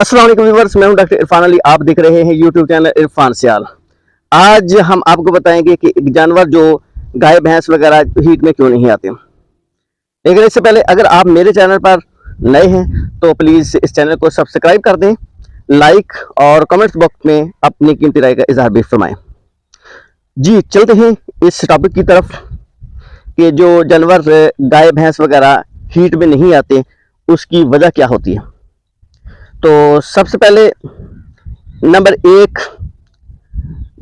अस्सलाम वालेकुम व्यूअर्स, मैं हूं डॉक्टर इरफान अली। आप देख रहे हैं यूट्यूब चैनल इरफान सियाल। आज हम आपको बताएंगे कि एक जानवर जो गाय भैंस वगैरह हीट में क्यों नहीं आते। लेकिन इससे पहले अगर आप मेरे चैनल पर नए हैं तो प्लीज़ इस चैनल को सब्सक्राइब कर दें, लाइक और कमेंट्स बॉक्स में अपनी कीमती राय का इजहार भी फरमाएं। जी चलते हैं इस टॉपिक की तरफ कि जो जानवर गाय भैंस वगैरह हीट में नहीं आते उसकी वजह क्या होती है। तो सबसे पहले नंबर एक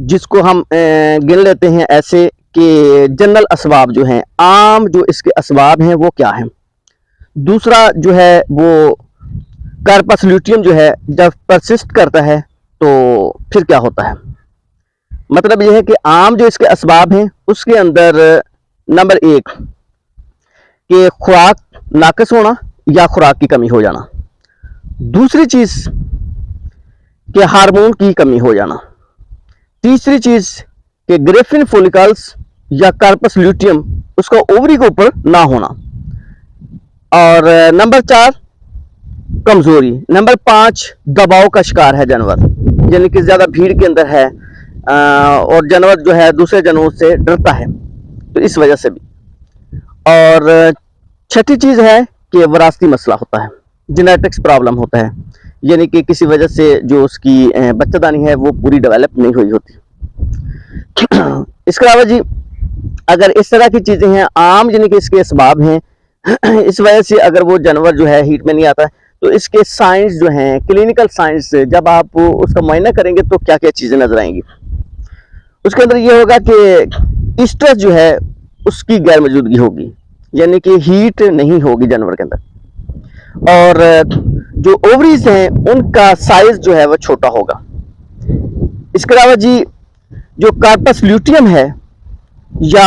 जिसको हम गिन लेते हैं ऐसे कि जनरल असबाब जो हैं, आम जो इसके असबाब हैं वो क्या हैं। दूसरा जो है वो कार्पस ल्यूटियम जो है जब परसिस्ट करता है तो फिर क्या होता है। मतलब यह है कि आम जो इसके असबाब हैं उसके अंदर नंबर एक कि खुराक नाकस होना या खुराक की कमी हो जाना। दूसरी चीज कि हार्मोन की कमी हो जाना। तीसरी चीज कि ग्रेफिन फॉलिकल्स या कार्पस ल्यूटियम उसका ओवरी के ऊपर ना होना। और नंबर 4 कमजोरी। नंबर 5 दबाव का शिकार है जानवर, यानी कि ज्यादा भीड़ के अंदर है और जानवर जो है दूसरे जानवरों से डरता है तो इस वजह से भी। और छठी चीज है कि विरासती मसला होता है, जेनेटिक्स प्रॉब्लम होता है, यानी कि किसी वजह से जो उसकी बच्चेदानी है वो पूरी डेवलप नहीं हुई होती। इसके अलावा जी अगर इस तरह की चीजें हैं आम, यानी कि इसके असबाब हैं, इस वजह से अगर वो जानवर जो है हीट में नहीं आता तो इसके साइंस जो हैं, क्लिनिकल साइंस, जब आप उसका मुआयना करेंगे तो क्या क्या चीजें नजर आएंगी। उसके अंदर ये होगा कि स्ट्रेस जो है उसकी गैर मौजूदगी होगी, यानी कि हीट नहीं होगी जानवर के अंदर। और जो ओवरीज हैं उनका साइज जो है वो छोटा होगा। इसके अलावा जी जो कार्पस ल्यूटियम है या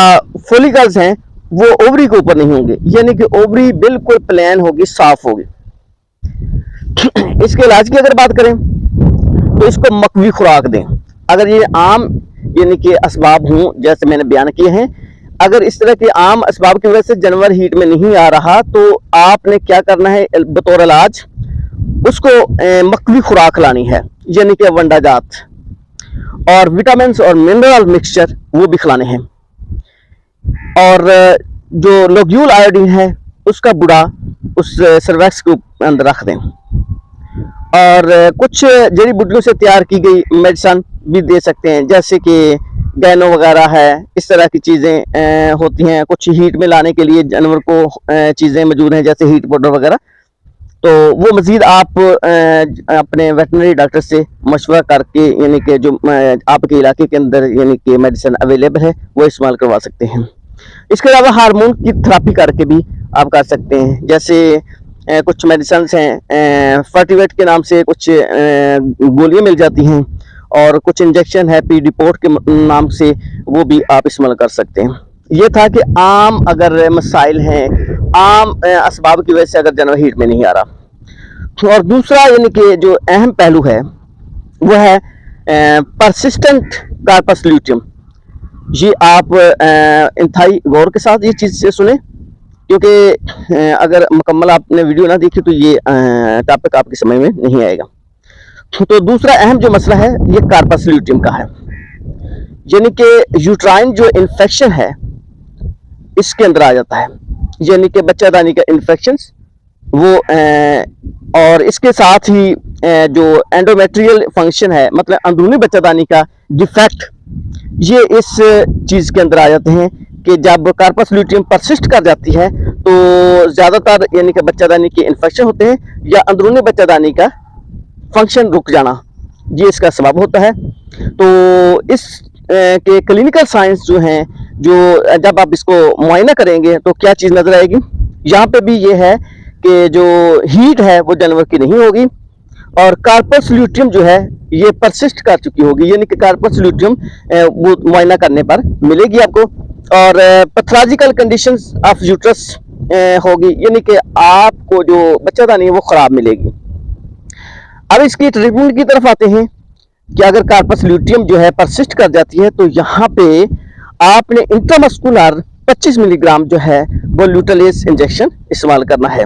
फोलिकल्स हैं वो ओवरी के ऊपर नहीं होंगे, यानी कि ओवरी बिल्कुल प्लेन होगी, साफ होगी। इसके इलाज की अगर बात करें तो इसको मकवी खुराक दें। अगर ये आम यानी कि असबाब हों जैसे मैंने बयान किए हैं, अगर इस तरह के आम असबाब की वजह से जानवर हीट में नहीं आ रहा तो आपने क्या करना है, बतौर इलाज उसको मकवी खुराक लानी है, यानी कि वंडा जात, और विटामिन और मिनरल मिक्सचर वो भी खिलाने हैं। और जो लोग्यूल आयोडीन है उसका बुड़ा उस सर्वैक्स के अंदर रख दें। और कुछ जड़ी बूटियों से तैयार की गई मेडिसिन भी दे सकते हैं, जैसे कि गैनो वगैरह है, इस तरह की चीज़ें होती हैं। कुछ हीट में लाने के लिए जानवर को चीज़ें मौजूद हैं जैसे हीट पाउडर वगैरह। तो वो मज़ीद आप अपने वेटनरी डॉक्टर से मशवरा करके, यानी कि जो आपके इलाके के अंदर यानी कि मेडिसिन अवेलेबल है वो इस्तेमाल करवा सकते हैं। इसके अलावा हार्मोन की थेरेपी करके भी आप कर सकते हैं, जैसे कुछ मेडिसिन हैं फर्टिवेट के नाम से, कुछ गोलियाँ मिल जाती हैं, और कुछ इंजेक्शन है पी डिपोर्ट के नाम से, वो भी आप इस्तेमाल कर सकते हैं। ये था कि आम अगर मसाइल हैं, आम असबाब की वजह से अगर जानवर हीट में नहीं आ रहा। और दूसरा यानी कि जो अहम पहलू है वो है परसिस्टेंट कार्पस ल्यूटियम। ये आप इंतहाई गौर के साथ ये चीज़ से सुने, क्योंकि अगर मुकम्मल आपने वीडियो ना देखी तो ये टॉपिक आपके समझ में नहीं आएगा। तो दूसरा अहम जो मसला है ये कार्पस ल्यूटियम का है, यानी कि यूट्राइन जो इन्फेक्शन है इसके अंदर आ जाता है, यानी कि बच्चादानी का इन्फेक्शन वो और इसके साथ ही जो एंडोमेट्रियल फंक्शन है, मतलब अंदरूनी बच्चादानी का डिफेक्ट, ये इस चीज़ के अंदर आ जाते हैं कि जब कार्पस ल्यूटियम परसिस्ट कर जाती है तो ज़्यादातर यानी कि बच्चादानी के इन्फेक्शन होते हैं या अंदरूनी बच्चादानी का फंक्शन रुक जाना, ये इसका सबब होता है। तो इस के क्लिनिकल साइंस जो हैं, जो जब आप इसको मुआयना करेंगे तो क्या चीज़ नज़र आएगी, यहाँ पे भी ये है कि जो हीट है वो जानवर की नहीं होगी और कार्पस ल्यूटियम जो है ये परसिस्ट कर चुकी होगी, यानी कि कार्पस ल्यूटियम वो मुआयना करने पर मिलेगी आपको। और पैथोलॉजिकल कंडीशंस ऑफ यूट्रस होगी, यानी कि आपको जो बच्चादानी है वो ख़राब मिलेगी। अब इसकी ट्रीटमेंट की तरफ आते हैं कि अगर कार्पस ल्यूटियम जो है परसिस्ट कर जाती है तो यहाँ पे आपने इंट्रामस्कुलर 25 मिलीग्राम जो है वो ल्यूटेलेस इंजेक्शन इस्तेमाल करना है।